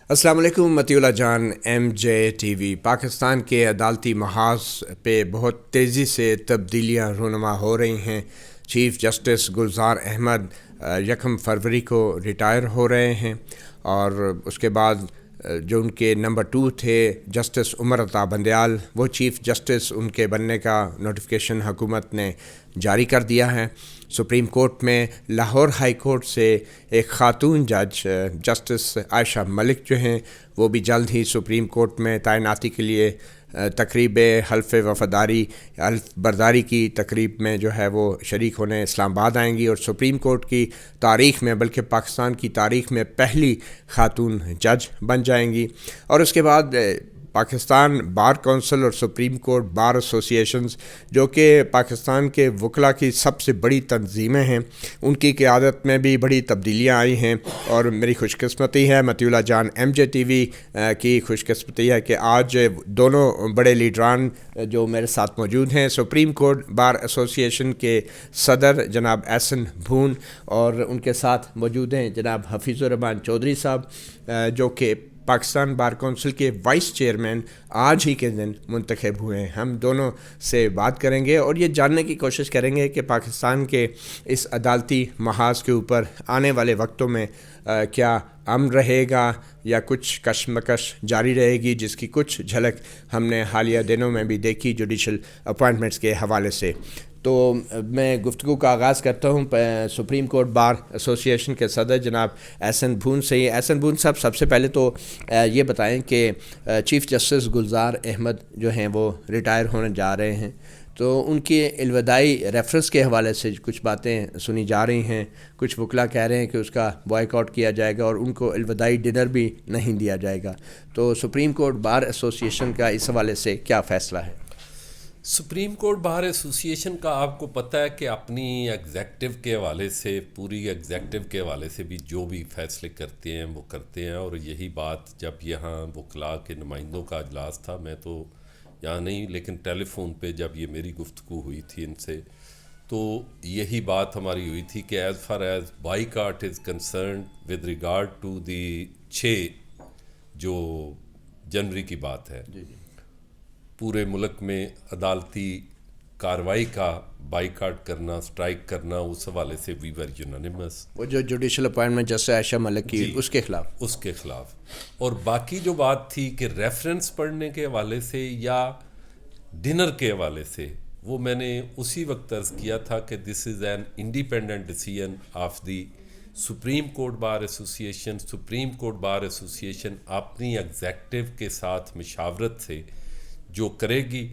السلام علیکم Matiullah Jan M J T V. Pakistan کے عدالتی محاذ پہ بہت تیزی سے تبدیلیاں رونما ہو رہی ہیں۔ چیف جسٹس گلزار احمد 1 فروری کو ریٹائر ہو رہے ہیں، اور اس کے بعد جو ان کے نمبر 2 تھے جسٹس عمر عطا بندیال، وہ چیف جسٹس ان کے بننے کا نوٹیفیکیشن حکومت نے جاری کر دیا ہے۔ سپریم کورٹ میں لاہور ہائی کورٹ سے ایک خاتون جج جسٹس عائشہ ملک جو ہیں، وہ بھی جلد ہی سپریم کورٹ میں تعیناتی کے لیے تقریب حلف وفاداری حلف برداری کی تقریب میں جو ہے وہ شریک ہونے اسلام آباد آئیں گی، اور سپریم کورٹ کی تاریخ میں، بلکہ پاکستان کی تاریخ میں پہلی خاتون جج بن جائیں گی۔ اور اس کے بعد پاکستان بار کونسل اور سپریم کورٹ بار ایسوسیشنز، جو کہ پاکستان کے وکلاء کی سب سے بڑی تنظیمیں ہیں، ان کی قیادت میں بھی بڑی تبدیلیاں آئی ہیں۔ اور میری خوش قسمتی ہے، مطیع اللہ جان ایم جے ٹی وی کی خوش قسمتی ہے کہ آج دونوں بڑے لیڈران جو میرے ساتھ موجود ہیں، سپریم کورٹ بار ایسوسیشن کے صدر جناب احسن بھون، اور ان کے ساتھ موجود ہیں جناب حفیظ الرحمان چودھری صاحب، جو کہ پاکستان بار کونسل کے وائس چیئرمین آج ہی کے دن منتخب ہوئے ہیں۔ ہم دونوں سے بات کریں گے اور یہ جاننے کی کوشش کریں گے کہ پاکستان کے اس عدالتی محاذ کے اوپر آنے والے وقتوں میں کیا امن رہے گا یا کچھ کشمکش جاری رہے گی، جس کی کچھ جھلک ہم نے حالیہ دنوں میں بھی دیکھی جوڈیشل اپوائنٹمنٹس کے حوالے سے۔ تو میں گفتگو کا آغاز کرتا ہوں سپریم کورٹ بار ایسوسیشن کے صدر جناب احسن بھون سے۔ احسن بھون صاحب، سب سے پہلے تو یہ بتائیں کہ چیف جسٹس گلزار احمد جو ہیں وہ ریٹائر ہونے جا رہے ہیں، تو ان کی الوداعی ریفرنس کے حوالے سے کچھ باتیں سنی جا رہی ہیں۔ کچھ وکلاء کہہ رہے ہیں کہ اس کا بوائک آؤٹ کیا جائے گا اور ان کو الوداعی ڈنر بھی نہیں دیا جائے گا۔ تو سپریم کورٹ بار ایسوسیشن کا اس حوالے سے کیا فیصلہ ہے؟ سپریم کورٹ بار ایسوسیشن کا آپ کو پتہ ہے کہ اپنی ایگزیکٹو کے حوالے سے، پوری ایگزیکٹو کے حوالے سے بھی جو بھی فیصلے کرتے ہیں وہ کرتے ہیں، اور یہی بات جب یہاں وکلاء کے نمائندوں کا اجلاس تھا، میں تو یہاں نہیں لیکن ٹیلی فون پہ جب یہ میری گفتگو ہوئی تھی ان سے، تو یہی بات ہماری ہوئی تھی کہ as far as boycott is concerned with regard to the 6 جو جنوری کی بات ہے، پورے ملک میں عدالتی کارروائی کا بائیکاٹ کرنا، سٹرائک کرنا، اس حوالے سے وی ور یونانیمس، وہ جو جوڈیشل اپوائنٹمنٹ جسٹس عائشہ ملک کی، اس کے خلاف اور باقی جو بات تھی کہ ریفرنس پڑھنے کے حوالے سے یا ڈنر کے حوالے سے، وہ میں نے اسی وقت عرض کیا تھا کہ this is an independent decision of the supreme court bar association. Supreme court bar association اپنی ایگزیکٹو کے ساتھ مشاورت سے جو کرے گی،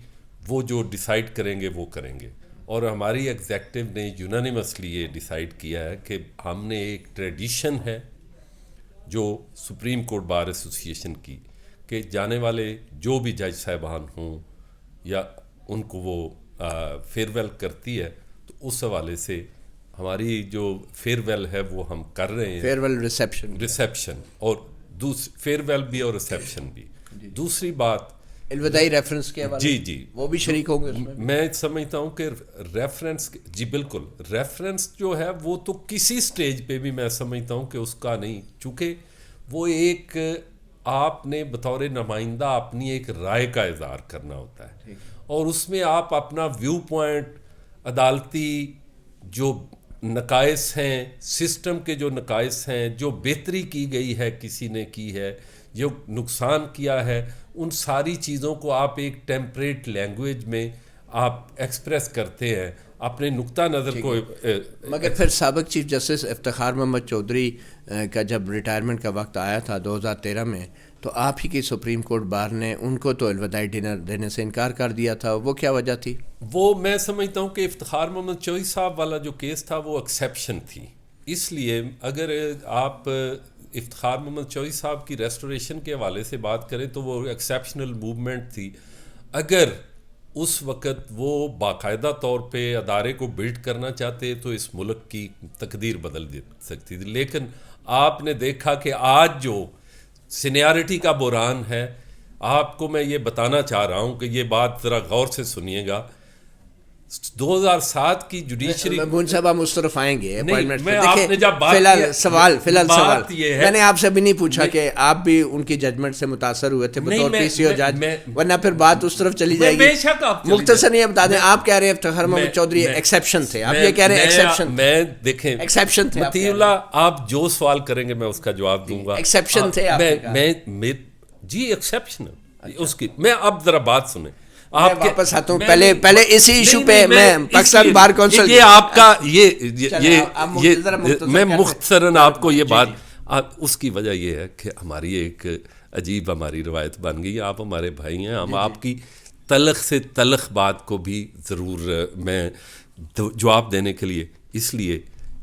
وہ جو ڈیسائیڈ کریں گے وہ کریں گے، اور ہماری ایگزیکٹو نے یونانیمسلی یہ ڈیسائیڈ کیا ہے کہ ہم نے ایک ٹریڈیشن ہے جو سپریم کورٹ بار ایسوسیشن کی، کہ جانے والے جو بھی جج صاحبان ہوں یا ان کو وہ فیئر ویل کرتی ہے، تو اس حوالے سے ہماری جو فیئر ویل ہے وہ ہم کر رہے ہیں، فیئر ویل ریسیپشن اور فیئر ویل بھی اور ریسیپشن بھی۔ دوسری بات الوداعی ریفرنس کے حوالے، جی وہ بھی شریک ہوں گے اس میں؟ میں سمجھتا ہوں کہ ریفرنس، جی بالکل، ریفرنس جو ہے وہ تو کسی سٹیج پہ بھی میں سمجھتا ہوں کہ اس کا نہیں، چونکہ وہ ایک آپ نے بطور نمائندہ اپنی ایک رائے کا اظہار کرنا ہوتا ہے، اور اس میں آپ اپنا ویو پوائنٹ، عدالتی جو نقائص ہیں، سسٹم کے جو نقائص ہیں، جو بہتری کی گئی ہے کسی نے کی ہے، جو نقصان کیا ہے، ان ساری چیزوں کو آپ ایک ٹیمپریٹ لینگویج میں آپ ایکسپریس کرتے ہیں، اپنے نقطہ نظر کو۔ مگر پھر سابق چیف جسٹس افتخار محمد چودھری کا جب ریٹائرمنٹ کا وقت آیا تھا 2013 میں، تو آپ ہی کی سپریم کورٹ بار نے ان کو تو الوداعی ڈنر دینے سے انکار کر دیا تھا، وہ کیا وجہ تھی؟ وہ میں سمجھتا ہوں کہ افتخار محمد چودھری صاحب والا جو کیس تھا وہ ایکسیپشن تھی، اس لیے اگر آپ افتخار محمد چودھری صاحب کی ریسٹوریشن کے حوالے سے بات کریں تو وہ ایکسیپشنل موومنٹ تھی۔ اگر اس وقت وہ باقاعدہ طور پہ ادارے کو بلڈ کرنا چاہتے تو اس ملک کی تقدیر بدل دے سکتی تھی، لیکن آپ نے دیکھا کہ آج جو سینیارٹی کا بحران ہے، آپ کو میں یہ بتانا چاہ رہا ہوں کہ یہ بات ذرا غور سے سنیے گا، 2007 کی جوڈیشری. بون صاحب ہم اس طرف آئیں گے اپوائنٹمنٹ میں آپ نے جب بات فی الحال سوال یہ ہے میں نے آپ سے بھی نہیں پوچھا کہ آپ بھی ان کی ججمنٹ سے متاثر ہوئے تھے بطور پی سی او جج, ورنہ پھر بات اس طرف چلی جائے گی. مختصر یہ بتا دیں, آپ کہہ رہے ہیں افتخار محمد چودھری ایکسیپشن تھے, آپ یہ کہہ رہے ہیں ایکسیپشن. میں دیکھیں ایکسیپشن تھے مطیع اللہ, آپ جو سوال کریں گے میں اس کا جواب دوں گا. ایکسیپشن تھے میں جی ایکسیپشن اس کی. میں اب ذرا بات سنیں, آپ واپس آتا ہوں. پہلے اسی ایشو پہ میں پاکستان بار کونسل یہ آپ کا یہ میں مختصراً آپ کو یہ بات, اس کی وجہ یہ ہے کہ ہماری ایک عجیب ہماری روایت بن گئی ہے. آپ ہمارے بھائی ہیں, ہم آپ کی تلخ سے تلخ بات کو بھی ضرور میں جواب دینے کے لیے, اس لیے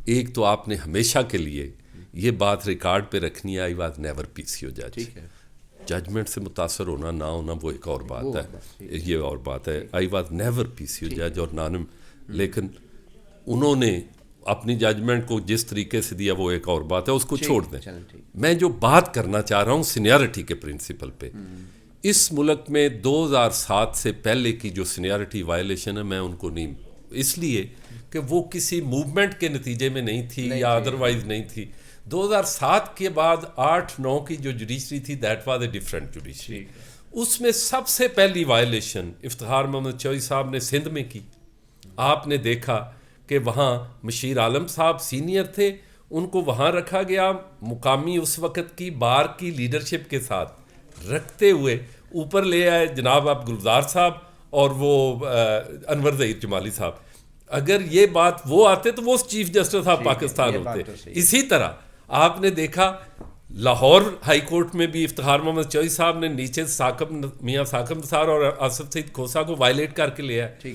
ایک تو آپ نے ہمیشہ کے لیے یہ بات ریکارڈ پہ رکھنی ہے, آئی واز نیور پی سی او جج. ججمنٹ سے متاثر ہونا نہ ہونا وہ ایک اور بات ہے, یہ اور بات ہے. آئی واز نیور پی سی او جج اور نانم, لیکن انہوں نے اپنی ججمنٹ کو جس طریقے سے دیا وہ ایک اور بات ہے, اس کو چھوڑ دیں. میں جو بات کرنا چاہ رہا ہوں سینیارٹی کے پرنسپل پہ, اس ملک میں 2007 سے پہلے کی جو سینیارٹی وائلیشن ہے میں ان کو نہیں, اس لیے کہ وہ کسی موومنٹ کے نتیجے میں نہیں تھی یا ادروائز نہیں تھی. 2007 کے بعد 8-9 کی جو جوڈیشری تھی that was a different judiciary. اس میں سب سے پہلی وائلیشن افتخار محمد چودھری صاحب نے سندھ میں کی. آپ نے دیکھا کہ وہاں مشیر عالم صاحب سینئر تھے, ان کو وہاں رکھا گیا مقامی اس وقت کی بار کی لیڈرشپ کے ساتھ رکھتے ہوئے اوپر لے آئے جناب آپ گلزار صاحب اور وہ انور ظہیر جمالی صاحب. اگر یہ بات وہ آتے تو وہ چیف جسٹس آف پاکستان ہوتے. اسی طرح آپ نے دیکھا لاہور ہائی کورٹ میں بھی افتخار محمد چودھری صاحب نے نیچے میاں ثاقب نثار اور آصف سعید کھوسا کو وائلیٹ کر کے لیا ہے.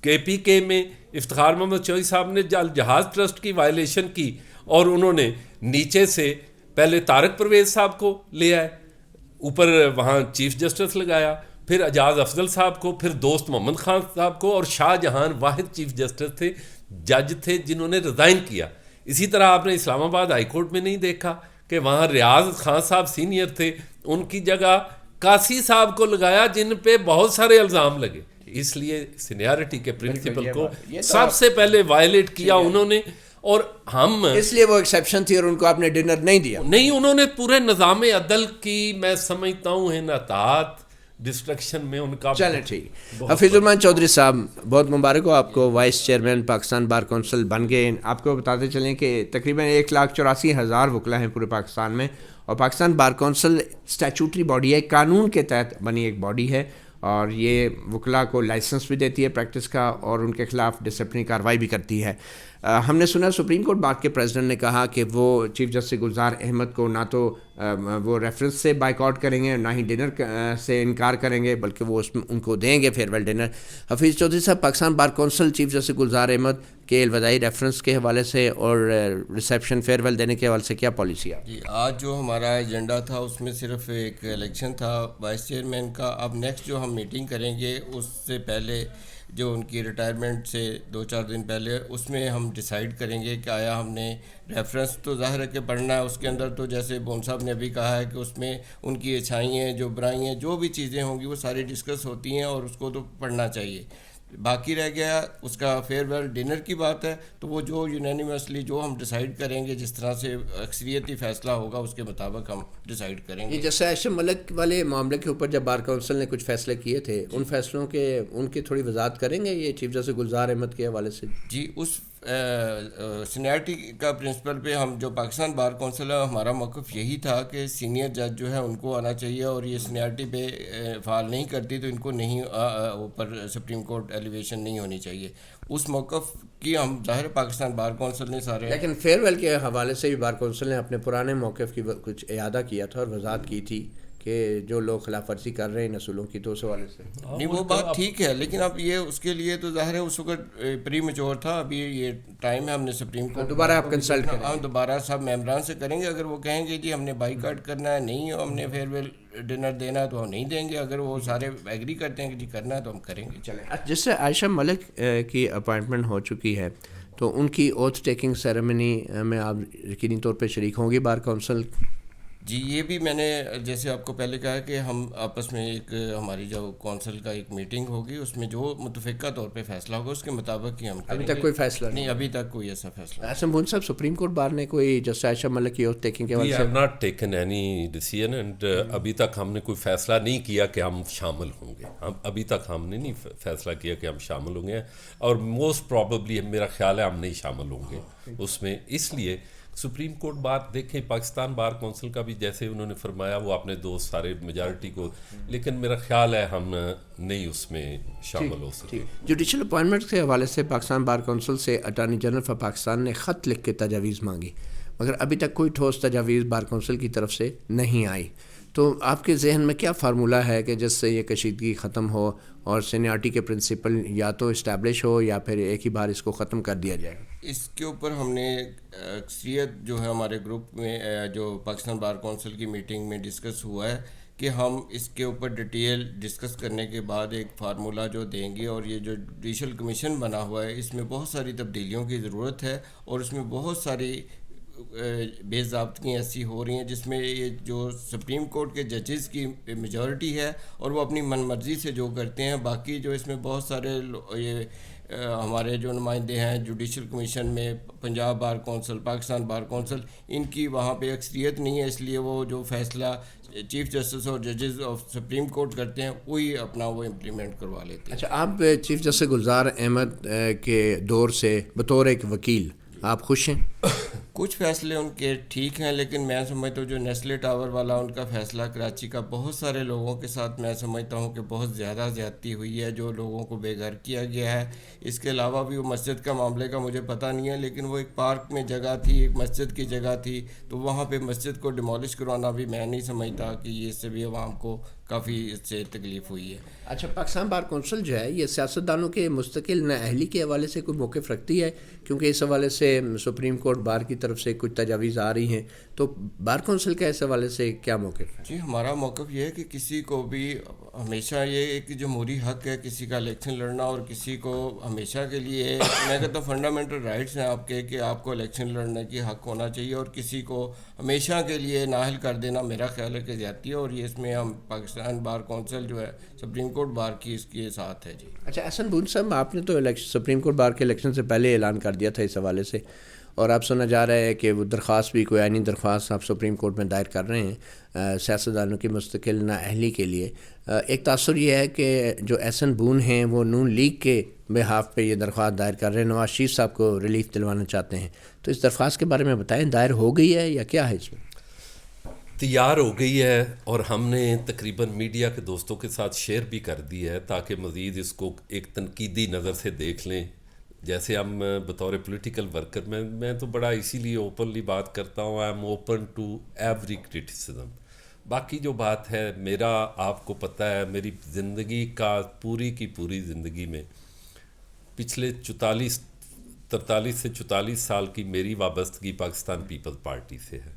کے پی کے میں افتخار محمد چودھری صاحب نے جہاز ٹرسٹ کی وائلیشن کی اور انہوں نے نیچے سے پہلے طارق پرویز صاحب کو لیا ہے, اوپر وہاں چیف جسٹس لگایا, پھر اعجاز افضل صاحب کو, پھر دوست محمد خان صاحب کو, اور شاہ جہان واحد چیف جسٹس تھے, جج تھے جنہوں نے ریزائن کیا. اسی طرح آپ نے اسلام آباد ہائی کورٹ میں نہیں دیکھا کہ وہاں ریاض خان صاحب سینئر تھے, ان کی جگہ قاسی صاحب کو لگایا جن پہ بہت سارے الزام لگے. اس لیے سینیارٹی کے پرنسپل کو سب سے پہلے وائلیٹ کیا انہوں نے, اور ہم اس لیے وہ ایکسیپشن تھی اور ان کو آپ نے ڈنر نہیں دیا. نہیں, انہوں نے پورے نظام عدل کی میں سمجھتا ہوں انحطاط ڈسٹرکشن میں ان کا. چلیں ٹھیک. حفیظ الرحمان چودھری صاحب بہت مبارک ہو آپ کو, vice chairman Pakistan bar council بن گئے. آپ کو بتاتے چلیں کہ تقریباً 1,84,000 وکلا ہیں پورے پاکستان میں, اور Pakistan bar council statutory body ہے, قانون کے تحت بنی ایک باڈی ہے, اور یہ وکلا کو لائسنس بھی دیتی ہے پریکٹس کا, اور ان کے خلاف ڈسپلنری کارروائی بھی کرتی ہے. ہم نے سنا سپریم کورٹ بار کے پریزیڈنٹ نے کہا کہ وہ چیف جسٹس گلزار احمد کو نہ تو وہ ریفرنس سے بائیک آؤٹ کریں گے, نہ ہی ڈنر سے انکار کریں گے, بلکہ وہ اس میں ان کو دیں گے farewell dinner. Hafeez Chaudhry Sahib, Pakistan bar council chief justice Gulzar Ahmed کے الوداعی ریفرنس کے حوالے سے اور ریسیپشن فیئر ویل دینے کے حوالے سے کیا پالیسی ہے؟ جی, آج جو ہمارا ایجنڈا تھا اس میں صرف ایک الیکشن تھا وائس چیئرمین کا. اب نیکسٹ جو ہم میٹنگ کریں گے اس سے پہلے جو ان کی ریٹائرمنٹ سے 2-4 دن پہلے, اس میں ہم ڈیسائیڈ کریں گے کہ آیا ہم نے ریفرنس تو ظاہر ہے کہ پڑھنا ہے, اس کے اندر تو جیسے بون صاحب نے ابھی کہا ہے کہ اس میں ان کی اچھائیاں جو برائیاں جو بھی چیزیں ہوں گی وہ ساری ڈسکس ہوتی ہیں اور اس کو تو پڑھنا چاہیے. باقی رہ گیا اس کا فیئر ویل ڈنر کی بات ہے, تو وہ جو یونینیمسلی جو ہم ڈیسائیڈ کریں گے, جس طرح سے اکثریتی فیصلہ ہوگا اس کے مطابق ہم ڈیسائیڈ کریں گے. جیسے عائشہ ملک والے معاملے کے اوپر جب بار کونسل نے کچھ فیصلے کیے تھے, ان فیصلوں کے ان کی تھوڑی وضاحت کریں گے یہ چیف جسٹس گلزار احمد کے حوالے سے؟ جی, اس سینیارٹی کا پرنسپل پہ ہم جو پاکستان بار کونسل ہے ہمارا موقف یہی تھا کہ سینئر جج جو ہے ان کو آنا چاہیے, اور یہ سینیارٹی پہ فعال نہیں کرتی تو ان کو نہیں اوپر سپریم کورٹ ایلیویشن نہیں ہونی چاہیے. اس موقف کی ہم ظاہر پاکستان بار کونسل نے سارے, لیکن فیئر ویل کے حوالے سے بھی بار کونسل نے اپنے پرانے موقف کی کچھ اعادہ کیا تھا اور وضاحت کی تھی کہ جو لوگ خلاف ورزی کر رہے ہیں اصولوں کی, تو اس حوالے سے نہیں وہ بات ٹھیک ہے, لیکن اب یہ اس کے لیے تو ظاہر ہے اس وقت پری میچور تھا. ابھی یہ ٹائم ہے, ہم نے سپریم کورٹ دوبارہ آپ کنسلٹ کریں, ہم دوبارہ سب ممبران سے کریں گے. اگر وہ کہیں گے جی ہم نے بائیک آؤٹ کرنا ہے, نہیں ہم نے فیئر ویل ڈنر دینا ہے, تو ہم نہیں دیں گے. اگر وہ سارے ایگری کرتے ہیں کہ جی کرنا ہے تو ہم کریں گے. چلیں, جس سے عائشہ ملک کی اپوائنٹمنٹ ہو چکی ہے, تو ان کی اوتھ ٹیکنگ سیریمنی میں آپ یقینی طور پہ شریک ہوں گی بار کونسل؟ جی یہ بھی میں نے جیسے آپ کو پہلے کہا کہ ہم آپس میں ایک ہماری جو کونسل کا ایک میٹنگ ہوگی اس میں جو متفقہ طور پہ فیصلہ ہوگا اس کے مطابق ہی ہم ابھی تک کوئی فیصلہ نہیں، ابھی تک کوئی ایسا فیصلہ احسن بون صاحب، سپریم کورٹ بار نے کوئی جسٹس عائشہ ملک کی اوتھ ٹیکنگ کے وی حوالے سے have not taken any decision and ابھی تک ہم نے کوئی فیصلہ نہیں کیا کہ ہم شامل ہوں گے. ابھی تک ہم نے نہیں فیصلہ کیا کہ ہم شامل ہوں گے، اور موسٹ پرابیبلی میرا خیال ہے ہم نہیں شامل ہوں گے اس میں. اس لیے سپریم کورٹ بات دیکھیں، پاکستان بار کونسل کا بھی جیسے انہوں نے فرمایا وہ اپنے دوست سارے میجارٹی کو، لیکن میرا خیال ہے ہم نہیں اس میں شامل ہو سکتے. جوڈیشل اپوائنٹمنٹ کے حوالے سے پاکستان بار کونسل سے اٹارنی جنرل فار پاکستان نے خط لکھ کے تجاویز مانگی، مگر ابھی تک کوئی ٹھوس تجاویز بار کونسل کی طرف سے نہیں آئی. تو آپ کے ذہن میں کیا فارمولہ ہے کہ جس سے یہ کشیدگی ختم ہو اور سینیارٹی کے پرنسپل یا تو اسٹیبلش ہو یا پھر ایک ہی بار اس کو ختم کر دیا جائے؟ اس کے اوپر ہم نے اکثریت جو ہے ہمارے گروپ میں جو پاکستان بار کونسل کی میٹنگ میں ڈسکس ہوا ہے کہ ہم اس کے اوپر ڈیٹیل ڈسکس کرنے کے بعد ایک فارمولہ جو دیں گے. اور یہ جو جوڈیشل کمیشن بنا ہوا ہے اس میں بہت ساری تبدیلیوں کی ضرورت ہے، اور اس میں بہت ساری بے ضابطگیاں ایسی ہو رہی ہیں جس میں یہ جو سپریم کورٹ کے ججز کی میجورٹی ہے اور وہ اپنی من مرضی سے جو کرتے ہیں. باقی جو اس میں بہت سارے یہ ہمارے جو نمائندے ہیں جوڈیشل کمیشن میں، Punjab bar council, Pakistan bar council, ان کی وہاں پہ اکثریت نہیں ہے، اس لیے وہ جو فیصلہ چیف جسٹس اور ججز آف سپریم کورٹ کرتے ہیں وہی اپنا وہ امپلیمنٹ کروا لیتے ہیں. اچھا، آپ چیف جسٹس گلزار احمد کے دور سے بطور ایک وکیل آپ خوش ہیں؟ کچھ فیصلے ان کے ٹھیک ہیں، لیکن میں سمجھتا ہوں جو نیسلے ٹاور والا ان کا فیصلہ کراچی کا، بہت سارے لوگوں کے ساتھ میں سمجھتا ہوں کہ بہت زیادہ زیادتی ہوئی ہے، جو لوگوں کو بے گھر کیا گیا ہے. اس کے علاوہ بھی وہ مسجد کا معاملے کا مجھے پتہ نہیں ہے، لیکن وہ ایک پارک میں جگہ تھی، ایک مسجد کی جگہ تھی، تو وہاں پہ مسجد کو ڈیمولش کروانا بھی میں نہیں سمجھتا کہ یہ اس سے بھی عوام کو کافی اس سے تکلیف ہوئی ہے. اچھا، پاکستان بار کونسل جو ہے یہ سیاستدانوں کے مستقل نااہلی کے حوالے سے کوئی موقف رکھتی ہے؟ کیونکہ اس حوالے سے سپریم کورٹ بار کی طرف سے کچھ تجاویز آ رہی ہیں، تو بار کونسل کا اس حوالے سے کیا موقف ہے؟ جی ہمارا موقف یہ ہے کہ کسی کو بھی ہمیشہ یہ ایک جمہوری حق ہے کسی کا الیکشن لڑنا، اور کسی کو ہمیشہ کے لیے میں کہتا ہوں فنڈامنٹل رائٹس ہیں آپ کے کہ آپ کو الیکشن لڑنے کی حق ہونا چاہیے، اور کسی کو ہمیشہ کے لیے نااہل کر دینا میرا خیال ہے کہ زیادتی ہے. اور یہ اس میں ہم پاکستان بار کونسل جو ہے سپریم کورٹ بار کی اس کے ساتھ ہے. جی اچھا، احسن بون صاحب، آپ نے تو سپریم کورٹ بار کے الیکشن سے پہلے اعلان کر دیا تھا اس حوالے سے، اور آپ سنا جا رہا ہے کہ وہ درخواست بھی کوئی آئینی درخواست آپ سپریم کورٹ میں دائر کر رہے ہیں سیاستدانوں کی مستقل نااہلی کے لیے. ایک تاثر یہ ہے کہ جو احسن بون ہیں وہ نون لیگ کے بہاف پہ یہ درخواست دائر کر رہے ہیں، نواز شریف صاحب کو ریلیف دلوانا چاہتے ہیں. تو اس درخواست کے بارے میں بتائیں، دائر ہو گئی ہے یا کیا ہے اس میں؟ تیار ہو گئی ہے، اور ہم نے تقریباً میڈیا کے دوستوں کے ساتھ شیئر بھی کر دی ہے تاکہ مزید اس کو ایک تنقیدی نظر سے دیکھ لیں. جیسے ہم بطور پولیٹیکل ورکر میں تو بڑا اسی لیے اوپنلی بات کرتا ہوں، I am open to every criticism. باقی جو بات ہے، میرا آپ کو پتہ ہے میری زندگی کا پوری کی پوری زندگی میں پچھلے 43 سے 44 سال کی میری وابستگی پاکستان پیپلز پارٹی سے ہے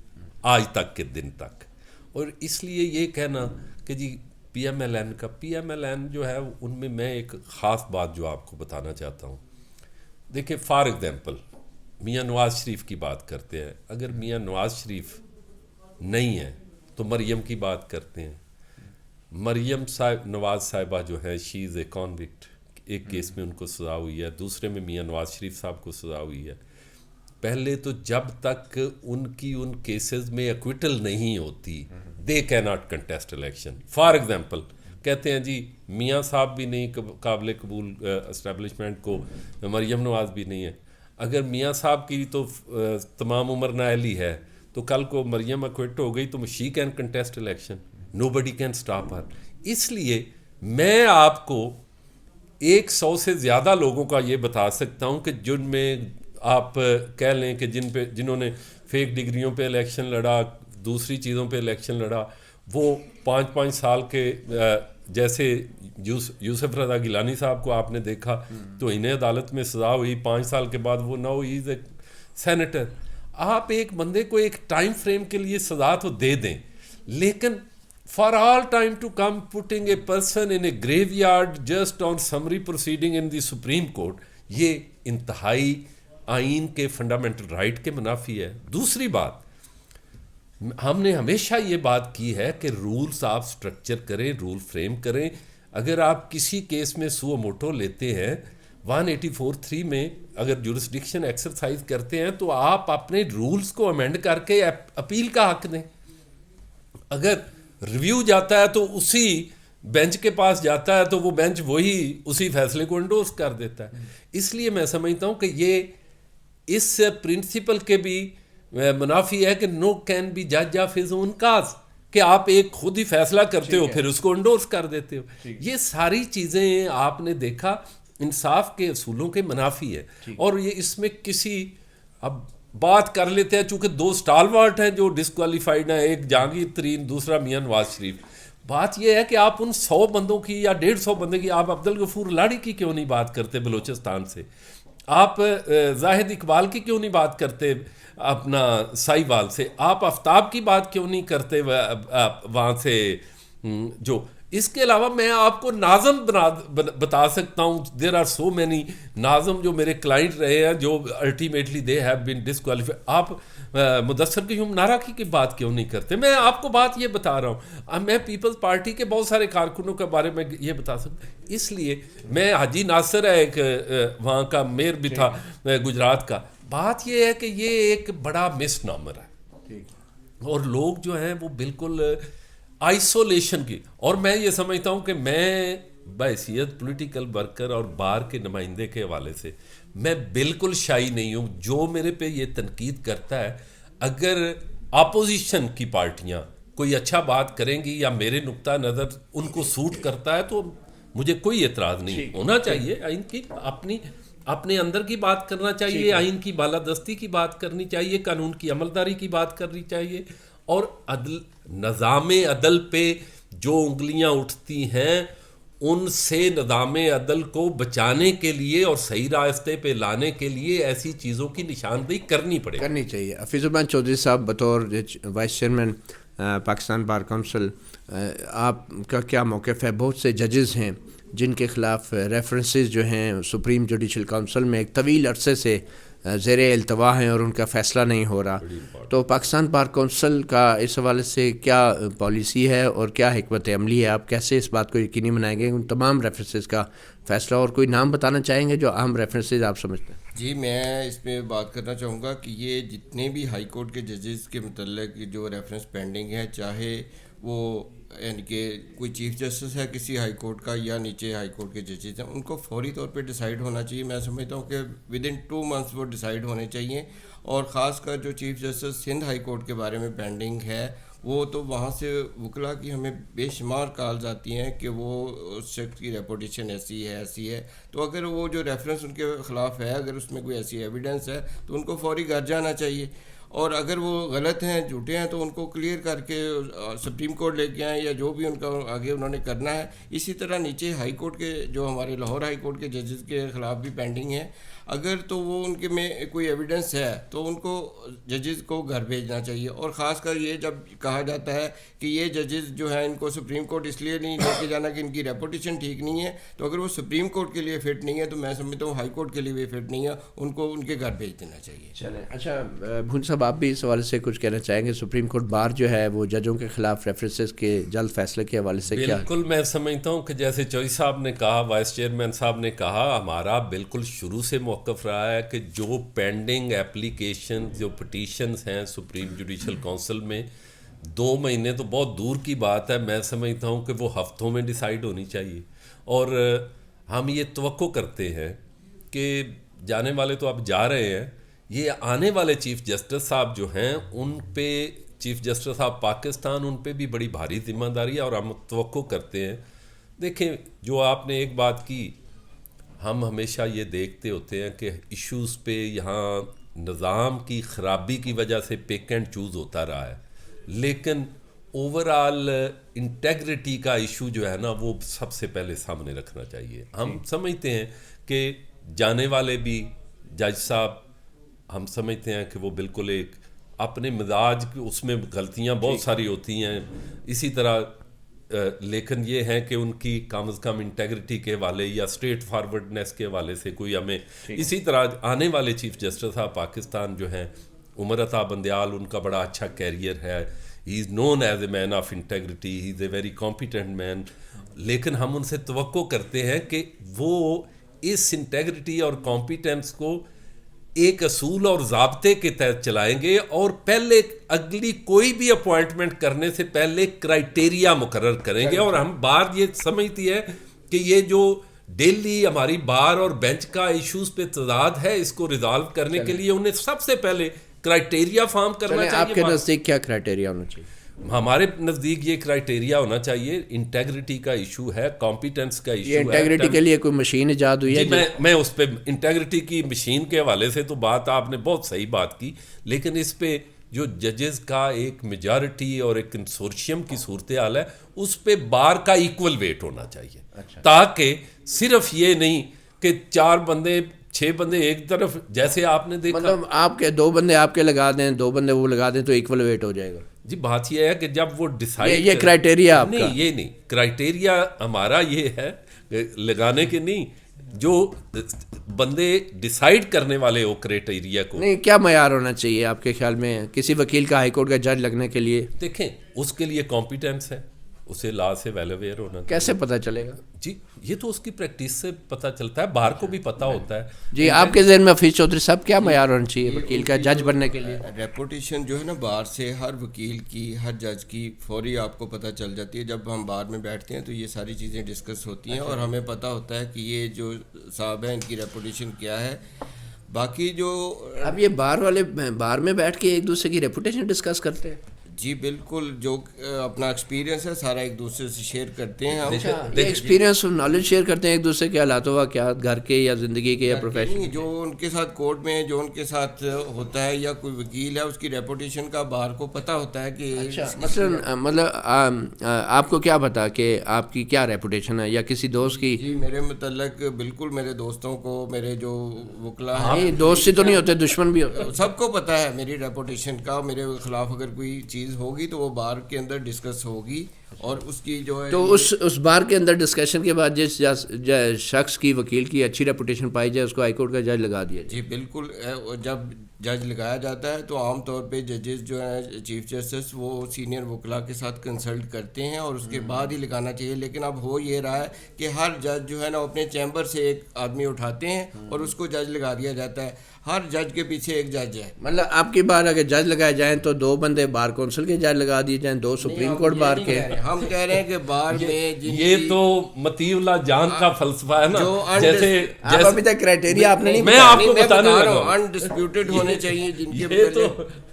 آج تک کے دن تک. اور اس لیے یہ کہنا کہ جی پی ایم ایل این جو ہے ان میں ایک خاص بات جو آپ کو بتانا چاہتا ہوں. دیکھیں، فار ایگزامپل میاں نواز شریف کی بات کرتے ہیں، اگر میاں نواز شریف نہیں ہے تو مریم کی بات کرتے ہیں. مریم نواز صاحبہ جو ہے شی از اے کانوکٹ، ایک کیس میں ان کو سزا ہوئی ہے، دوسرے میں میاں نواز شریف صاحب کو سزا ہوئی ہے. پہلے تو جب تک ان کی ان کیسز میں ایکویٹل نہیں ہوتی دے کی not contest election. For example کہتے ہیں جی میاں صاحب بھی نہیں قابل قبول اسٹیبلشمنٹ کو، مریم نواز بھی نہیں ہے. اگر میاں صاحب کی تو تمام عمر نااہلی ہے تو کل کو مریم اکوٹ ہو گئی تو she can contest election, nobody can stop her. اس لیے میں آپ کو 100 سے زیادہ لوگوں کا یہ بتا سکتا ہوں کہ جن میں آپ کہہ لیں کہ جنہوں نے فیک ڈگریوں پہ الیکشن لڑا، دوسری چیزوں پہ الیکشن لڑا، وہ 5 سال کے جیسے یوسف رضا گیلانی صاحب کو آپ نے دیکھا تو انہیں عدالت میں سزا ہوئی، 5 سال کے بعد وہ now he is a senator. آپ ایک بندے کو ایک ٹائم فریم کے لیے سزا تو دے دیں، لیکن for all time to come putting a person in a graveyard just on summary proceeding in the supreme court, یہ انتہائی آئین کے فنڈامنٹل رائٹ کے منافی ہے. دوسری بات، ہم نے ہمیشہ یہ بات کی ہے کہ رولز آپ سٹرکچر کریں, رول فریم کریں. اگر آپ کسی کیس میں سو موٹو لیتے ہیں 184(3) میں اگر جورسڈکشن ایکسرسائز کرتے ہیں تو آپ اپنے رولز کو امینڈ کر کے اپیل کا حق دیں. اگر ریویو جاتا ہے تو اسی بینچ کے پاس جاتا ہے تو وہ بینچ وہی اسی فیصلے کو انڈورس کر دیتا ہے. اس لیے میں سمجھتا ہوں کہ یہ اس پرنسپل کے بھی منافی ہے کہ نو کین بی جج آف ہز اون کاز, کہ آپ ایک خود ہی فیصلہ کرتے ہو پھر اس کو انڈورس کر دیتے ہو. یہ ساری چیزیں آپ نے دیکھا انصاف کے اصولوں کے منافی ہے. اور یہ اس میں کسی اب بات کر لیتے ہیں چونکہ 2 اسٹالوارٹ ہیں جو ڈسکوالیفائڈ ہیں, ایک جہانگیر ترین, دوسرا میاں نواز شریف. بات یہ ہے کہ آپ ان 100 بندوں کی یا 150 بندے کی, آپ عبدالغفور لاڑی کی کیوں نہیں بات کرتے بلوچستان سے, آپ زاہد اقبال کی کیوں نہیں بات کرتے اپنا سائیوال سے, آپ آفتاب کی بات کیوں نہیں کرتے وہاں سے جو. اس کے علاوہ میں آپ کو ناظم بتا سکتا ہوں, دیر آر سو مینی ناظم جو میرے کلائنٹ رہے ہیں جو ultimately they have been disqualify. آپ مدثر قیوم نارا کی بات کیوں نہیں کرتے؟ میں آپ کو بات یہ بتا رہا ہوں, میں پیپلز پارٹی کے بہت سارے کارکنوں کے بارے میں یہ بتا سکتا ہوں. اس لیے میں حاجی ناصر ہے ایک وہاں کا میئر بھی تھا گجرات کا. بات یہ ہے کہ یہ ایک بڑا مس نامر ہے اور لوگ جو ہیں وہ بالکل آئسولیشن کی. اور میں یہ سمجھتا ہوں کہ میں بحیثیت پولیٹیکل ورکر اور بار کے نمائندے کے حوالے سے میں بالکل شائی نہیں ہوں. جو میرے پہ یہ تنقید کرتا ہے, اگر اپوزیشن کی پارٹیاں کوئی اچھا بات کریں گی یا میرے نقطہ نظر ان کو سوٹ کرتا ہے تو مجھے کوئی اعتراض نہیں ہونا چاہیے. آئین کی اپنے اندر کی بات کرنا چاہیے, آئین کی بالادستی کی بات کرنی چاہیے, قانون کی عملداری کی بات کرنی چاہیے. اور نظام عدل پہ جو انگلیاں اٹھتی ہیں ان سے نظام عدل کو بچانے کے لیے اور صحیح راستے پہ لانے کے لیے ایسی چیزوں کی نشاندہی کرنی چاہیے. حفیظ الرحمان چودھری صاحب بطور voice chairman Pakistan bar council, آپ کا کیا موقف ہے؟ بہت سے ججز ہیں جن کے خلاف ریفرنسز جو ہیں سپریم جوڈیشل کونسل میں ایک طویل عرصے سے زیر التوا ہیں اور ان کا فیصلہ نہیں ہو رہا. تو پاکستان بار کونسل کا اس حوالے سے کیا پالیسی ہے اور کیا حکمت عملی ہے؟ آپ کیسے اس بات کو یقینی بنائیں گے ان تمام ریفرنسز کا فیصلہ؟ اور کوئی نام بتانا چاہیں گے جو اہم ریفرنسز آپ سمجھتے ہیں؟ جی, میں اس میں بات کرنا چاہوں گا کہ یہ جتنے بھی ہائی کورٹ کے ججز کے متعلق جو ریفرنس پینڈنگ ہے, چاہے وہ یعنی کہ کوئی چیف جسٹس ہے کسی ہائی کورٹ کا یا نیچے ہائی کورٹ کے ججز ہیں, ان کو فوری طور پہ ڈیسائیڈ ہونا چاہیے. میں سمجھتا ہوں کہ ود ان 2 months وہ ڈیسائیڈ ہونے چاہیے. اور خاص کر جو chief justice Sindh high court کے بارے میں پینڈنگ ہے, وہ تو وہاں سے وکلا کی ہمیں بے شمار کالز آتی ہیں کہ وہ اس شخص کی ریپوٹیشن ایسی ہے. تو اگر وہ جو ریفرنس ان کے خلاف ہے, اگر اس میں کوئی ایسی ایویڈنس ہے تو ان کو فوری گھر جانا چاہیے. اور اگر وہ غلط ہیں, جھوٹے ہیں, تو ان کو کلیئر کر کے سپریم کورٹ لے کے آئیں یا جو بھی ان کا آگے انہوں نے کرنا ہے. اسی طرح نیچے ہائی کورٹ کے جو ہمارے لاہور ہائی کورٹ کے ججز کے خلاف بھی پینڈنگ ہے. اگر تو وہ ان کے میں کوئی ایویڈنس ہے تو ان کو ججز کو گھر بھیجنا چاہیے. اور خاص کر یہ جب کہا جاتا ہے کہ یہ ججز جو ہیں ان کو سپریم کورٹ اس لیے نہیں لے کے جانا کہ ان کی ریپوٹیشن ٹھیک نہیں ہے, تو اگر وہ سپریم کورٹ کے لیے فٹ نہیں ہے تو میں سمجھتا ہوں ہائی کورٹ کے لیے بھی فٹ نہیں ہے, ان کو ان کے گھر بھیج دینا چاہیے. چلیں, اچھا بھون صاحب آپ بھی اس حوالے سے کچھ کہنا چاہیں گے؟ سپریم کورٹ بار جو ہے وہ ججوں کے خلاف ریفرنسز کے جلد فیصلے کے حوالے سے کیا؟ بالکل میں سمجھتا ہوں کہ جیسے چوئی صاحب نے کہا, وائس چیئرمین صاحب نے کہا, ہمارا بالکل شروع سے موقف رہا ہے کہ جو پینڈنگ ایپلیکیشن جو پٹیشنز ہیں سپریم جوڈیشل کونسل میں 2 مہینے تو بہت دور کی بات ہے, میں سمجھتا ہوں کہ وہ ہفتوں میں ڈیسائیڈ ہونی چاہیے. اور ہم یہ توقع کرتے ہیں کہ جانے والے تو اب جا رہے ہیں, یہ آنے والے چیف جسٹس صاحب جو ہیں ان پہ, چیف جسٹس صاحب پاکستان, ان پہ بھی بڑی بھاری ذمہ داری ہے. اور ہم توقع کرتے ہیں, دیکھیں جو آپ نے ایک بات کی, ہم ہمیشہ یہ دیکھتے ہوتے ہیں کہ ایشوز پہ یہاں نظام کی خرابی کی وجہ سے پک اینڈ چوز ہوتا رہا ہے, لیکن اوور آل انٹیگریٹی کا ایشو جو ہے نا وہ سب سے پہلے سامنے رکھنا چاہیے. ہم سمجھتے ہیں کہ جانے والے بھی جج صاحب, ہم سمجھتے ہیں کہ وہ بالکل ایک اپنے مزاج, اس میں غلطیاں بہت ساری ہوتی ہیں اسی طرح, لیکن یہ ہے کہ ان کی کم از کم انٹیگریٹی کے حوالے یا اسٹریٹ فارورڈنیس کے حوالے سے کوئی ہمیں اسی طرح آنے والے چیف جسٹس صاحب پاکستان جو ہیں عمر عطا بندیال ان کا بڑا اچھا کیریئر ہے, he is known as a man of integrity, he is a very competent man, لیکن ہم ان سے توقع کرتے ہیں کہ وہ اس انٹیگریٹی اور کمپیٹنس کو ایک اصول اور ضابطے کے تحت چلائیں گے, اور پہلے اگلی کوئی بھی اپوائنٹمنٹ کرنے سے پہلے کرائٹیریا مقرر کریں گے. اور ہم بار یہ سمجھتی ہے کہ یہ جو ڈیلی ہماری بار اور بینچ کا ایشوز پہ تضاد ہے, اس کو ریزالو کرنے کے لیے انہیں سب سے پہلے کرائٹیریا فارم کرنا چاہیے. آپ کے نزدیک کیا کرائٹیریا ہونا چاہیے؟ ہمارے نزدیک یہ کرائٹیریا ہونا چاہیے, انٹیگریٹی کا ایشو ہے, کمپیٹنس کا ایشو ہے. انٹیگریٹی کے لیے کوئی مشین ایجاد ہوئی ہے؟ میں اس پہ انٹیگریٹی کی مشین کے حوالے سے تو بات آپ نے بہت صحیح بات کی, لیکن اس پہ جو ججز کا ایک میجارٹی اور ایک کنسورشیم کی صورتحال ہے, اس پہ بار کا ایکول ویٹ ہونا چاہیے, تاکہ صرف یہ نہیں کہ 4 بندے 6 بندے ایک طرف, جیسے آپ نے دیکھا مطلب آپ کے 2 بندے آپ کے لگا دیں, 2 بندے وہ لگا دیں تو ایکول ویٹ ہو جائے گا. جی بات یہ ہے کہ جب وہ ڈیسائیڈ, یہ کرائٹیریا آپ کا نہیں, یہ نہیں کرائٹیریا ہمارا, یہ ہے لگانے کے نہیں, جو بندے ڈیسائیڈ کرنے والے ہو کرائٹیریا کو. نہیں, کیا معیار ہونا چاہیے آپ کے خیال میں کسی وکیل کا ہائی کورٹ کا جج لگنے کے لیے؟ دیکھیں اس کے لیے کمپیٹنس ہے, اسے لا سے ویل اویئر ہونا. کیسے پتہ چلے گا؟ جی یہ تو اس کی پریکٹس سے پتہ چلتا ہے, باہر کو بھی پتہ ہوتا ہے. جی آپ کے ذہن میں حفیظ چودھری صاحب کیا معیار ہونا چاہیے وکیل کا جج بننے کے لیے؟ ریپوٹیشن جو ہے نا بار سے ہر وکیل کی, ہر جج کی فوری آپ کو پتہ چل جاتی ہے. جب ہم بار میں بیٹھتے ہیں تو یہ ساری چیزیں ڈسکس ہوتی ہیں اور ہمیں پتہ ہوتا ہے کہ یہ جو صاحب ہیں ان کی ریپوٹیشن کیا ہے. باقی جو اب یہ بار والے بار میں بیٹھ کے ایک دوسرے کی ریپوٹیشن ڈسکس کرتے ہیں؟ جی بالکل, جو اپنا ایکسپیرینس ہے سارا ایک دوسرے سے شیئر کرتے ہیں ہم. ایکسپیرینس اور نالج شیئر کرتے ہیں ایک دوسرے کے حالات و واقعات, گھر کے یا زندگی کے یا پروفیشن, جو ان کے ساتھ کورٹ میں جو ان کے ساتھ ہوتا ہے, یا کوئی وکیل ہے اس کی ریپوٹیشن کا بار کو پتہ ہوتا ہے کہ مطلب آپ کو کیا پتا کہ آپ کی کیا ریپوٹیشن ہے یا کسی دوست کی؟ جی میرے متعلق بالکل, میرے دوستوں کو, میرے جو وکلا ہیں, دوست ہی تو نہیں ہوتے, دشمن بھی ہوتے, سب کو پتہ ہے میری ریپوٹیشن کا. میرے خلاف اگر کوئی چیز ہوگی تو وہ بار کے اندر ڈسکس ہوگی, اور اس کی جو ہے تو اس بار کے اندر ڈسکشن کے بعد جس شخص کی وکیل کی اچھی ریپوٹیشن پائی جائے اس کو ہائی کورٹ کا جج لگا دیا جائے. جی بالکل, جب جج لگایا جاتا ہے تو عام طور پہ ججز جو ہیں چیف جسٹس وہ سینئر وکلا کے ساتھ کنسلٹ کرتے ہیں اور اس کے بعد ہی لگانا چاہیے. لیکن اب ہو یہ رہا ہے کہ ہر جج جو ہے نا اپنے چیمبر سے ایک آدمی اٹھاتے ہیں اور اس کو جج لگا دیا جاتا ہے. ہر جج کے پیچھے ایک جج ہے. مطلب آپ کی بار اگر جج لگائے جائیں تو 2 بندے بار کونسل کے جج لگا دیے جائیں, 2 سپریم کورٹ بار کے. ہم کہہ رہے ہیں کہ بار میں یہ تو مطیع اللہ جان کا فلسفہ ہے نا, جیسے ابھی تک کرائٹیریا آپ نے نہیں, میں آپ کو بتانے لگا ہوں, انڈسپیوٹڈ ہونے چاہیے جن کے,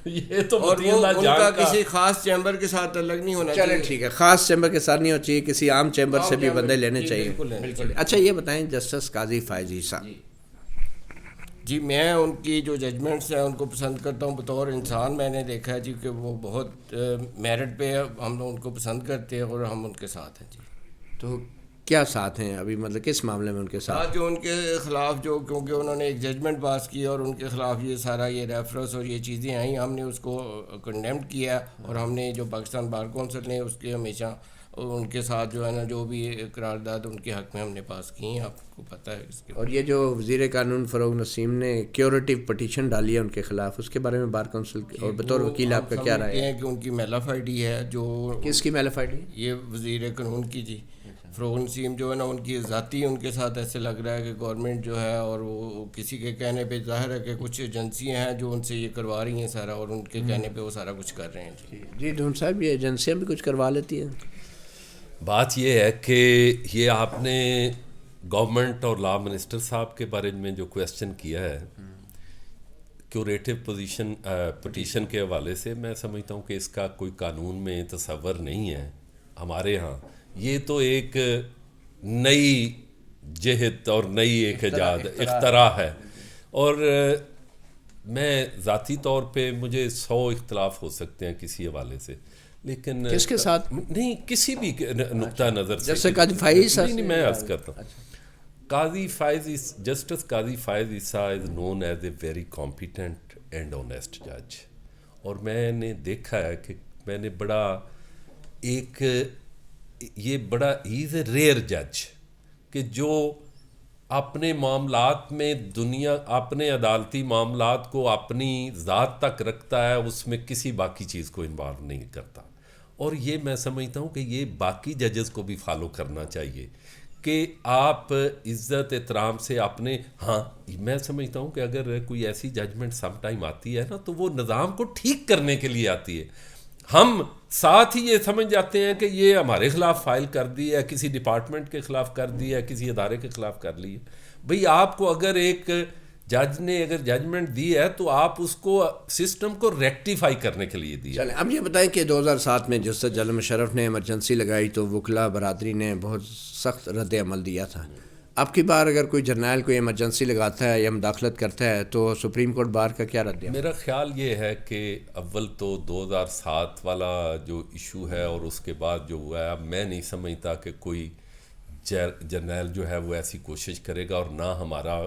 یہ تو اور مطیع وہ اللہ ان جان کا کسی خاص چیمبر کے ساتھ الگ نہیں ہونا چاہیے. چلیں ٹھیک ہے, خاص چیمبر کے ساتھ نہیں ہونا چاہیے, کسی عام چیمبر سے بھی بندے لینے چاہیے. اچھا یہ بتائیں جسٹس قاضی فائز عیسیٰ, جی میں ان کی جو ججمنٹس ہیں ان کو پسند کرتا ہوں بطور انسان. میں نے دیکھا ہے جی کہ وہ بہت میرٹ پہ ہم ان کو پسند کرتے ہیں اور ہم ان کے ساتھ ہیں. جی تو کیا ساتھ ہیں ابھی, مطلب کس معاملے میں ان کے ساتھ؟ جو ان کے خلاف جو, کیونکہ انہوں نے ایک ججمنٹ پاس کی اور ان کے خلاف یہ سارا یہ ریفرنس اور یہ چیزیں آئیں, ہم نے اس کو کنڈیمڈ کیا, اور ہم نے جو پاکستان بار کونسل نے اس کے ہمیشہ ان کے ساتھ جو ہے نا جو بھی قرارداد ان کے حق میں ہم نے پاس کی ہیں, آپ کو پتہ ہے اس کے. اور یہ جو وزیر قانون فروغ نسیم نے کیوریٹیو پٹیشن ڈالی ہے ان کے خلاف, اس کے بارے میں بار کونسل اور بطور وکیل آپ کا کیا رائے ہے؟ کہ ان کی میلافائڈی ہے. جو کس کی میلافائڈی؟ یہ وزیر قانون کی. جی فروغ نسیم جو ہے نا ان کی ذاتی ان کے ساتھ ایسے لگ رہا ہے کہ گورنمنٹ جو ہے, اور وہ کسی کے کہنے پہ ظاہر ہے کہ کچھ ایجنسیاں ہیں جو ان سے یہ کروا رہی ہیں سارا, اور ان کے کہنے پہ وہ سارا کچھ کر رہے ہیں. جی ڈھونڈ صاحب, یہ ایجنسیاں بھی کچھ کروا لیتی ہیں؟ بات یہ ہے کہ یہ آپ نے گورنمنٹ اور لا منسٹر صاحب کے بارے میں جو کویسچن کیا ہے کیوریٹو پٹیشن کے حوالے سے, میں سمجھتا ہوں کہ اس کا کوئی قانون میں تصور نہیں ہے ہمارے ہاں. یہ تو ایک نئی جہت اور نئی ایک ایجاد اختراع ہے, اور میں ذاتی طور پہ مجھے 100 اختلاف ہو سکتے ہیں کسی حوالے سے, لیکن کس کے ساتھ نہیں, کسی بھی نقطہ نظر سے. جیسے قاضی فائز نہیں, میں عرض کرتا ہوں, قاضی فائز, justice Qazi Faez Isa is known as a very competent and honest جج. اور میں نے دیکھا ہے کہ میں نے بڑا ایک یہ بڑا ہی از اے ریئر جج کہ جو اپنے معاملات میں دنیا اپنے عدالتی معاملات کو اپنی ذات تک رکھتا ہے، اس میں کسی باقی چیز کو انوالو نہیں کرتا. اور یہ میں سمجھتا ہوں کہ یہ باقی ججز کو بھی فالو کرنا چاہیے کہ آپ عزت احترام سے اپنے ہاں میں سمجھتا ہوں کہ اگر کوئی ایسی ججمنٹ سم ٹائم آتی ہے نا تو وہ نظام کو ٹھیک کرنے کے لیے آتی ہے. ہم ساتھ ہی یہ سمجھ جاتے ہیں کہ یہ ہمارے خلاف فائل کر دی ہے، کسی ڈپارٹمنٹ کے خلاف کر دی ہے، کسی ادارے کے خلاف کر لی ہے. بھئی آپ کو اگر ایک جج نے اگر ججمنٹ دی ہے تو آپ اس کو سسٹم کو ریکٹیفائی کرنے کے لیے دی ہے. چلیں اب یہ بتائیں کہ 2007 میں جس جل مشرف نے ایمرجنسی لگائی تو وکلا برادری نے بہت سخت رد عمل دیا تھا. اب کی بار اگر کوئی جرنیل کوئی ایمرجنسی لگاتا ہے یا مداخلت کرتا ہے تو سپریم کورٹ بار کا کیا رد عمل؟ میرا خیال یہ ہے کہ اول تو 2007 والا جو ایشو ہے اور اس کے بعد جو ہوا ہے، اب میں نہیں سمجھتا کہ کوئی جرنیل جو ہے وہ ایسی کوشش کرے گا. اور نہ ہمارا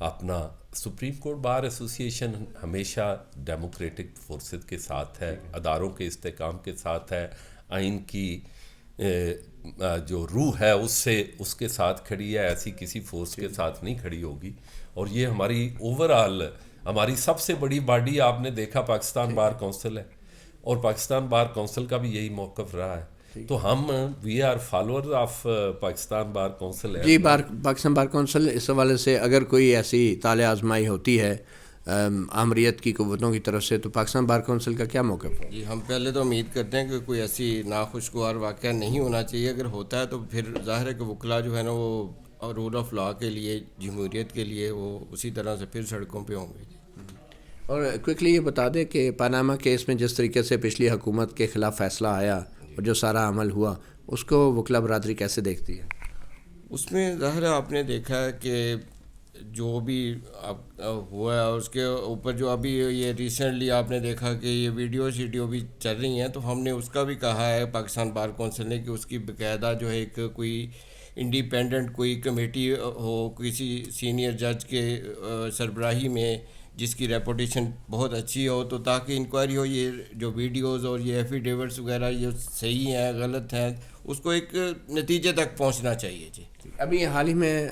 اپنا سپریم کورٹ بار ایسوسی ایشن ہمیشہ ڈیموکریٹک فورسز کے ساتھ ہے، اداروں کے استحکام کے ساتھ ہے، آئین کی جو روح ہے اس کے ساتھ کھڑی ہے، ایسی کسی فورس کے ساتھ نہیں کھڑی ہوگی. اور یہ ہماری اوور آل ہماری سب سے بڑی باڈی آپ نے دیکھا پاکستان بار کونسل ہے، اور پاکستان بار کونسل کا بھی یہی موقف رہا ہے. تو ہم we are follower of Pakistan bar council ہے. جی پاکستان بار کونسل اس حوالے سے اگر کوئی ایسی طالع آزمائی ہوتی ہے آمریت کی قوتوں کی طرف سے تو پاکستان بار کونسل کا کیا موقف ہے؟ جی ہم پہلے تو امید کرتے ہیں کہ کوئی ایسی ناخوشگوار واقعہ نہیں ہونا چاہیے. اگر ہوتا ہے تو پھر ظاہر ہے کہ وکلا جو ہے نا وہ رول آف لا کے لیے، جمہوریت کے لیے وہ اسی طرح سے پھر سڑکوں پہ ہوں گے. اور کوئکلی یہ بتا دیں کہ پاناما کیس میں جس طریقے سے پچھلی حکومت کے خلاف فیصلہ آیا اور جو سارا عمل ہوا اس کو وکلا برادری کیسے دیکھتی ہے؟ اس میں ظاہر ہے آپ نے دیکھا ہے کہ جو بھی ہوا ہے اور اس کے اوپر جو ابھی یہ ریسنٹلی آپ نے دیکھا کہ یہ ویڈیو بھی چل رہی ہیں، تو ہم نے اس کا بھی کہا ہے پاکستان بار کونسل نے کہ اس کی باقاعدہ جو ہے ایک کوئی انڈیپینڈنٹ کوئی کمیٹی ہو کسی سینئر جج کے سربراہی میں جس کی ریپوٹیشن بہت اچھی ہو، تو تاکہ انکوائری ہو یہ جو ویڈیوز اور یہ ایفیڈیوٹس وغیرہ یہ صحیح ہیں غلط ہیں، اس کو ایک نتیجے تک پہنچنا چاہیے. جی ابھی حال ہی میں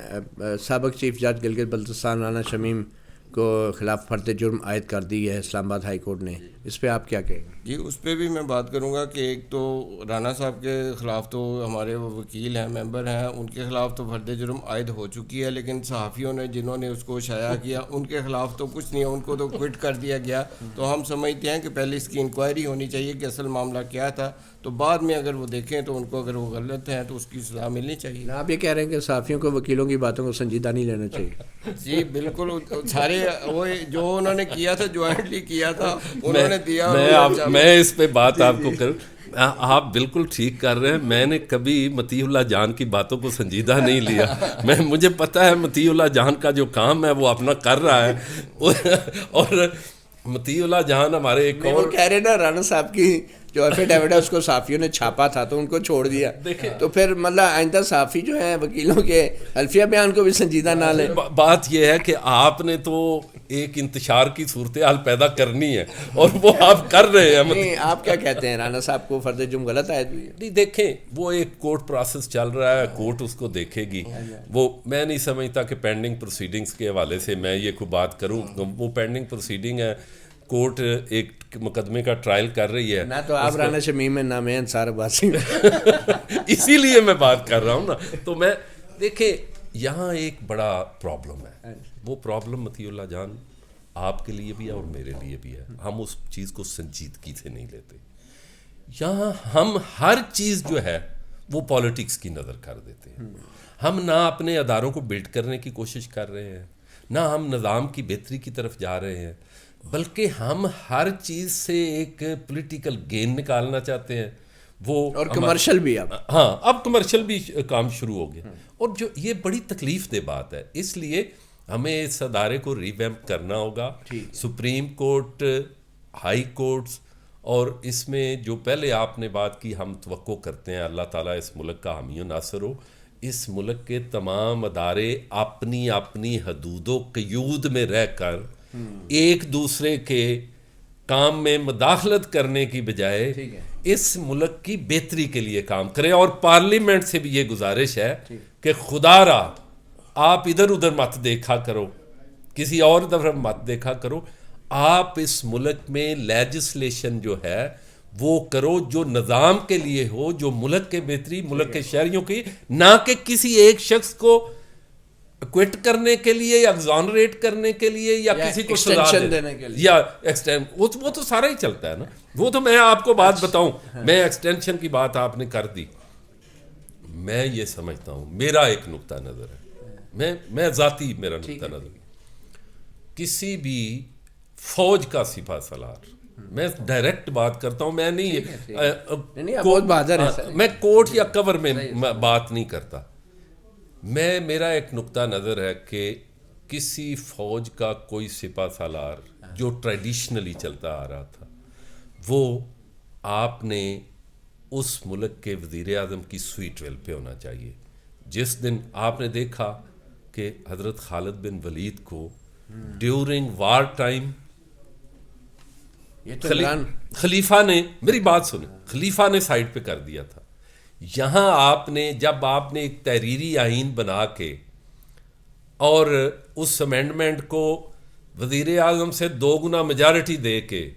سابق چیف جج گلگت بلتستان رانا شمیم کو خلاف فرد جرم عائد کر دی ہے اسلام آباد ہائی کورٹ نے، اس پہ آپ کیا کہیں گے؟ جی اس پہ بھی میں بات کروں گا کہ ایک تو رانا صاحب کے خلاف تو ہمارے وہ وکیل ہیں، ممبر ہیں، ان کے خلاف تو فرد جرم عائد ہو چکی ہے، لیکن صحافیوں نے جنہوں نے اس کو شائع کیا ان کے خلاف تو کچھ نہیں ہے، ان کو تو کوئٹ کر دیا گیا. تو ہم سمجھتے ہیں کہ پہلے اس کی انکوائری ہونی چاہیے کہ اصل معاملہ کیا تھا، تو بعد میں اگر وہ دیکھیں تو ان کو اگر وہ غلط ہیں تو اس کی سزا ملنی چاہیے. آپ یہ کہہ رہے ہیں کہ صحافیوں کو وکیلوں کی باتوں کو سنجیدہ نہیں لینا چاہیے؟ جی بالکل، سارے وہ جو انہوں نے کیا تھا جوائنٹلی کیا تھا انہوں نے دیا. میں اس پہ بات آپ کو کروں، آپ بالکل ٹھیک کر رہے ہیں. میں نے کبھی مطیع اللہ جان کی باتوں کو سنجیدہ نہیں لیا. مجھے پتا ہے مطیع اللہ جان کا جو کام ہے وہ اپنا کر رہا ہے. اور مطیع اللہ جان ہمارے ایک اور کہہ رہے نا رانا صاحب کی جو ایفیڈیوٹ ہے اس کو صحافیوں نے چھاپا تھا تو ان کو چھوڑ دیا. تو پھر مطلب آئندہ صحافی جو ہیں وکیلوں کے حلفیہ بیان کو بھی سنجیدہ نہ لیں. بات یہ ہے کہ آپ نے تو ایک انتشار کی صورتحال پیدا کرنی ہے اور وہ آپ کر رہے ہیں. آپ کیا کہتے ہیں رانا صاحب کو فرد جرم غلط عائد ہوئی ہے؟ نہیں دیکھیں وہ ایک کورٹ پروسیس چل رہا ہے، کورٹ اس کو دیکھے گی. وہ میں نہیں سمجھتا کہ پینڈنگ پروسیڈنگز کے حوالے سے میں یہ کوئی بات کروں. وہ پینڈنگ پروسیڈنگ ہے، کورٹ ایک مقدمے کا ٹرائل کر رہی ہے. نہ تو آپ رانا شمیم میں نہ میں انصار عباسی میں اسی لیے میں بات کر رہا ہوں نا. تو میں دیکھیں یہاں ایک بڑا پرابلم ہے. وہ پرابلم مطیع اللہ جان آپ کے لیے بھی ہے اور میرے لیے بھی ہے. ہم اس چیز کو سنجیدگی سے نہیں لیتے. یہاں ہم ہر چیز جو ہے وہ پالیٹکس کی نظر کر دیتے ہیں. ہم نہ اپنے اداروں کو بلڈ کرنے کی کوشش کر رہے ہیں، نہ ہم نظام کی بہتری کی طرف جا رہے ہیں، بلکہ ہم ہر چیز سے ایک پولیٹیکل گین نکالنا چاہتے ہیں. وہ اور کمرشل بھی اب کمرشل بھی کام شروع ہو گیا. اور جو یہ بڑی تکلیف دہ بات ہے. اس لیے ہمیں اس ادارے کو ریویمپ کرنا ہوگا. سپریم کورٹ، ہائی کورٹس، اور اس میں جو پہلے آپ نے بات کی ہم توقع کرتے ہیں اللہ تعالیٰ اس ملک کا حامی و ناصر ہو. اس ملک کے تمام ادارے اپنی اپنی حدود و قیود میں رہ کر ایک دوسرے کے کام میں مداخلت کرنے کی بجائے اس ملک کی بہتری کے لیے کام کریں. اور پارلیمنٹ سے بھی یہ گزارش ہے کہ خدا را آپ ادھر ادھر مت دیکھا کرو, کسی اور طرف مت دیکھا کرو. آپ اس ملک میں لیجسلیشن جو ہے وہ کرو جو نظام کے لیے ہو, جو ملک کے بہتری, ملک کے شہریوں کی, نہ کہ کسی ایک شخص کو کوئٹ کرنے کے لیے یا ایگزانریٹ کرنے کے لیے یا کسی کو سزا دینے کے لیے یا ایکسٹینڈ. وہ تو سارا ہی چلتا ہے نا. وہ تو میں آپ کو بات بتاؤں, میں ایکسٹینشن کی بات آپ نے کر دی. میں یہ سمجھتا ہوں, میرا ایک نقطہ نظر ہے, میں ذاتی میرا نقطہ نظر, کسی بھی فوج کا سپہ سالار, میں ڈائریکٹ بات کرتا ہوں, میں میں کوٹ یا کور میں بات نہیں کرتا. میرا ایک نقطہ نظر ہے کہ کسی فوج کا کوئی سپہ سالار جو ٹریڈیشنلی چلتا آ رہا تھا, وہ آپ نے اس ملک کے وزیر اعظم کی سویٹ ویل پہ ہونا چاہیے. جس دن آپ نے دیکھا کہ حضرت خالد بن ولید کو ڈیورنگ وار ٹائم خلیفہ نے, میری بات سنیں, خلیفہ نے سائڈ پہ کر دیا تھا. یہاں آپ نے, جب آپ نے ایک تحریری آئین بنا کے اور اس امینڈمنٹ کو وزیر اعظم سے 2 گنا میجارٹی دے کے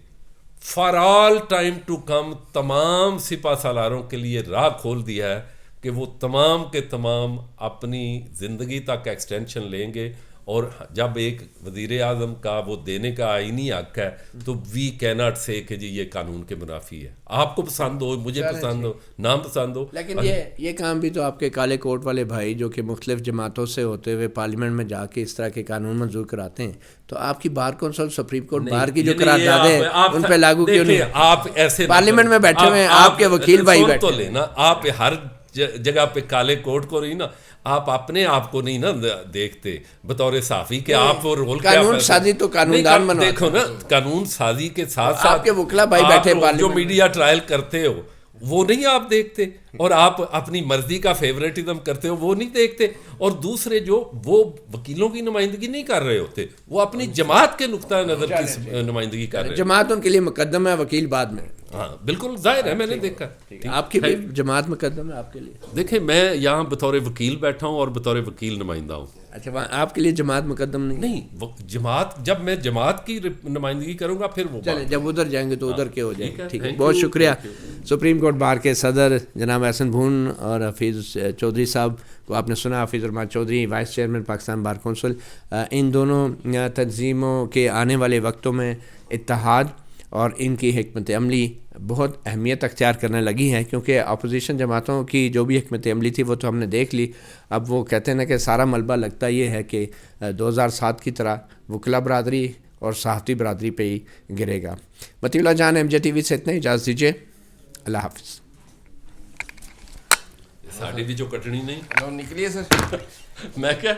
for all time to come تمام سپہ سالاروں کے لیے راہ کھول دیا ہے کہ وہ تمام کے تمام اپنی زندگی تک ایکسٹینشن لیں گے. اور جب ایک وزیر اعظم کا وہ دینے کا آئینی حق ہے تو وی کیناٹ سے کہ جی یہ قانون کے منافی ہے. آپ کو پسند ہو, مجھے پسند ہو, نام پسند ہو, لیکن یہ کام بھی تو آپ کے کالے کوٹ والے بھائی جو کہ مختلف جماعتوں سے ہوتے ہوئے پارلیمنٹ میں جا کے اس طرح کے قانون منظور کراتے ہیں, تو آپ کی بار کونسل, سپریم کورٹ بار کی جو قراردادیں ان پہ لاگو کیوں نہیں؟ آپ ایسے پارلیمنٹ میں بیٹھے ہوئے ہیں, آپ کے وکیل بھائی بیٹھے تو لینا, آپ ہر جگہ پہ کالے کوٹ کو نہیں نا, آپ اپنے آپ کو نہیں نا دیکھتے بطور صحافی کہ آپ وہ رول قانون سازی تو قانون دان بنو. دیکھو نا, قانون سازی کے ساتھ ساتھ آپ کے وکلا بھائی بیٹھے جو میڈیا ٹرائل کرتے ہو وہ نہیں آپ دیکھتے, اور آپ اپنی مرضی کا فیوریٹزم کرتے ہو وہ نہیں دیکھتے, اور دوسرے جو وہ وکیلوں کی نمائندگی نہیں کر رہے ہوتے, وہ اپنی جماعت کے نقطہ نظر کی نمائندگی کر رہے ہیں. جماعت ان کے لیے مقدم ہے, وکیل بعد میں. ہاں بالکل ظاہر ہے, میں نے دیکھا. آپ کی بھی جماعت مقدم ہے آپ کے لیے؟ دیکھیں میں یہاں بطور وکیل بیٹھا ہوں اور بطور وکیل نمائندہ ہوں. اچھا, آپ کے لیے جماعت مقدم نہیں؟ جماعت, جب میں جماعت کی نمائندگی کروں گا پھر وہ چلیں, جب ادھر جائیں گے تو ادھر کے ہو جائیں گے. ٹھیک ہے, بہت شکریہ. سپریم کورٹ بار کے صدر جناب احسن بھون اور حفیظ چودھری صاحب کو آپ نے سنا, Hafeez ur Rahman Chaudhry vice chairman Pakistan bar council. ان دونوں تنظیموں کے آنے والے وقتوں میں اتحاد اور ان کی حکمت عملی بہت اہمیت اختیار کرنے لگی ہیں, کیونکہ اپوزیشن جماعتوں کی جو بھی حکمت عملی تھی وہ تو ہم نے دیکھ لی. اب وہ کہتے ہیں نا کہ سارا ملبہ لگتا یہ ہے کہ 2007 کی طرح وکلا برادری اور صحافتی برادری پہ ہی گرے گا. مطیع اللہ جان, ایم جے ٹی وی سے اتنا اجازت دیجیے, اللہ حافظ. ساڑھی بھی جو کٹنی نہیں نکلیے سر. میں کیا